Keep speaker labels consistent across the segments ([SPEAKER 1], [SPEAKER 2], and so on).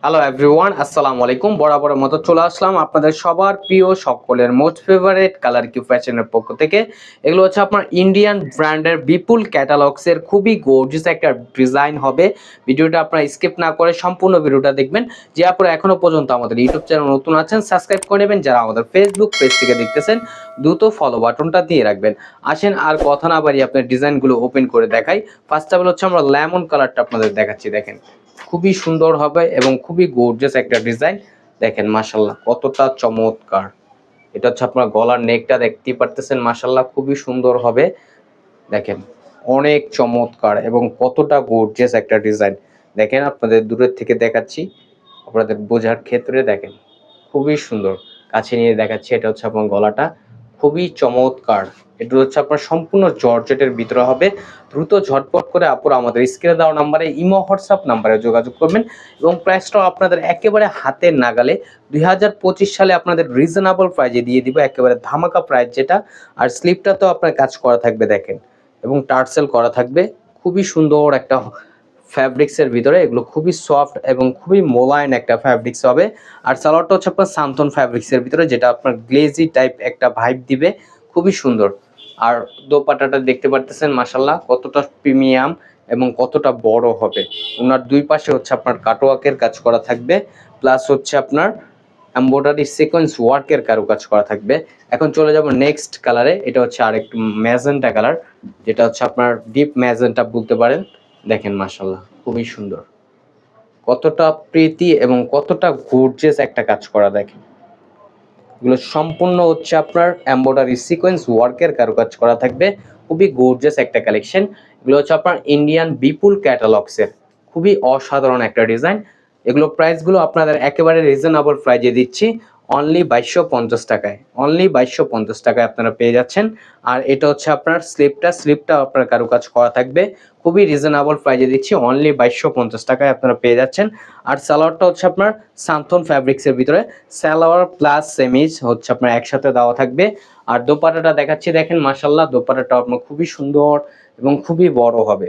[SPEAKER 1] Hello everyone, আসসালামু আলাইকুম। বরাবরের মতো চলে আসলাম আপনাদের সবার প্রিয় সকলের মোস্ট ফেভারিট কালার কিউ ফ্যাশনের পক্ষ থেকে। এগুলো হচ্ছে আপনার ইন্ডিয়ান ব্র্যান্ডের বিপুল ক্যাটালগসের খুবই গর্জিয়াস একটা ডিজাইন হবে। ভিডিওটা আপনারা স্কিপ না করে সম্পূর্ণ ভিডিওটা দেখবেন। যে আপনারা এখনো পর্যন্ত আমাদের ইউটিউব চ্যানেল নতুন আছেন সাবস্ক্রাইব করে নেবেন, যারা আমাদের ফেসবুক পেজ থেকে দেখতেছেন দ্রুত ফলো বাটনটা দিয়ে রাখবেন। আসেন আর কথা না বাড়িয়ে আপনার ডিজাইনগুলো ওপেন করে দেখাই। ফার্স্ট অফ অল হচ্ছে আমরা লেমন কালারটা আপনাদের দেখাচ্ছি। দেখেন খুবই সুন্দর হবে এবং খুবই গর্জিয়াস একটা ডিজাইন। দেখেন মাশাআল্লাহ কতটা চমৎকার। এটা হচ্ছে আপনার গলার নেকটা দেখতেই পারতেছেন, মাশাআল্লাহ খুবই সুন্দর হবে। দেখেন অনেক চমৎকার এবং কতটা গর্জিয়াস একটা ডিজাইন। দেখেন আপনাদের দূরের থেকে দেখাচ্ছি আপনাদের বোঝার ক্ষেত্রে। দেখেন খুবই সুন্দর, কাছে নিয়ে দেখাচ্ছি। এটা হচ্ছে আপনার গলাটা, খুবই চমৎকার। এটা হচ্ছে আপনার সম্পূর্ণ জর্জেটের ভিতরে হবে। দ্রুত ঝটপট করে আপুরা আমাদের স্ক্রিনে দেওয়া নাম্বারে ইমো হোয়াটসঅ্যাপ নাম্বারে যোগাযোগ করবেন এবং প্রাইসটাও আপনাদের একেবারে হাতের নাগালে 2025 সালে আপনাদের রিজনেবল প্রাইজে দিয়ে দিব, একেবারে ধামাকা প্রাইস যেটা। আর স্লিপটা তো আপনার কাজ করা থাকবে দেখেন, এবং টার্সেল করা থাকবে। খুবই সুন্দর একটা ফ্যাব্রিক্সের ভিতরে, এগুলো খুবই সফট এবং খুবই মোলায়েম একটা ফ্যাব্রিক্স হবে। আর সালোয়ারটা হচ্ছে আপনার সান্তন ফ্যাব্রিক্সের ভিতরে, যেটা আপনার গ্লেজি টাইপ একটা ভাইব দিবে, খুবই সুন্দর। আর দোপাট্টাটা দেখতে পারতেছেন মাশাআল্লাহ কতটা প্রিমিয়াম এবং কতটা বড় হবে। ওনার দুই পাশে হচ্ছে আপনার কাটওয়ার্কের কাজ করা থাকবে, প্লাস হচ্ছে আপনার এমব্রয়ডারি সিকোয়েন্স ওয়ার্কের কারুকাজ করা থাকবে। এখন চলে যাব নেক্সট কালারে। এটা হচ্ছে আরেকটু ম্যাজেন্টা কালার, যেটা হচ্ছে আপনার ডিপ ম্যাজেন্টা বলতে পারেন। দেখেন মাশাআল্লাহ খুবই সুন্দর, কতটা প্রীতি এবং কতটা গর্জিয়াস একটা কাজ করা। দেখেন এগুলো সম্পূর্ণ হচ্ছে আপনার এমব্রয়ডারি সিকোয়েন্স ওয়ার্কের কারুকাজ করা থাকবে, খুবই গর্জিয়াস একটা কালেকশন। এগুলো হচ্ছে আপনার ইন্ডিয়ান বিপুল ক্যাটালগসের খুবই অসাধারণ একটা ডিজাইন। এগুলো প্রাইসগুলো আপনাদের একেবারে রিজনেবল প্রাইজে দিচ্ছি, অনলি 2250 টাকায়। অনলি 2250 টাকায় আপনারা পেয়ে যাচ্ছেন। আর এটা হচ্ছে আপনার স্লিপটা আপনার কারুকাজ করা থাকবে, খুবই রিজনেবল প্রাইজে দিচ্ছি, অনলি 2250 টাকায় আপনারা পেয়ে যাচ্ছেন। আর সালোয়ারটা হচ্ছে আপনার সান্তন ফ্যাব্রিক্সের ভিতরে, সালোয়ার প্লাস সেমিজ হচ্ছে আপনার একসাথে দেওয়া থাকবে। আর দোপাট্টাটা দেখাচ্ছি, দেখেন মাশাআল্লাহ দোপাট্টাটা আপনার খুবই সুন্দর এবং খুবই বড় হবে।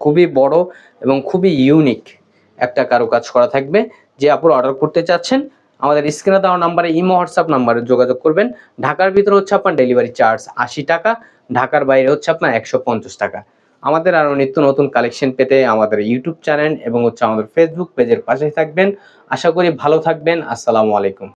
[SPEAKER 1] খুবই বড় এবং খুবই ইউনিক একটা কারুকাজ করা থাকবে। যে আপনারা অর্ডার করতে চাচ্ছেন আমাদের স্ক্রিনে দেওয়া নাম্বারে ইমো হোয়াটসঅ্যাপ নাম্বারে যোগাযোগ করবেন। ঢাকার ভিতরে হচ্ছে আপনার ডেলিভারি চার্জ 80 টাকা, ঢাকার বাইরে হচ্ছে আপনার 150 টাকা। আমাদের আরও নিত্য নতুন কালেকশন পেতে আমাদের ইউটিউব চ্যানেল এবং হচ্ছে আমাদের ফেসবুক পেজের পাশে থাকবেন। আশা করি ভালো থাকবেন। আসসালামু আলাইকুম।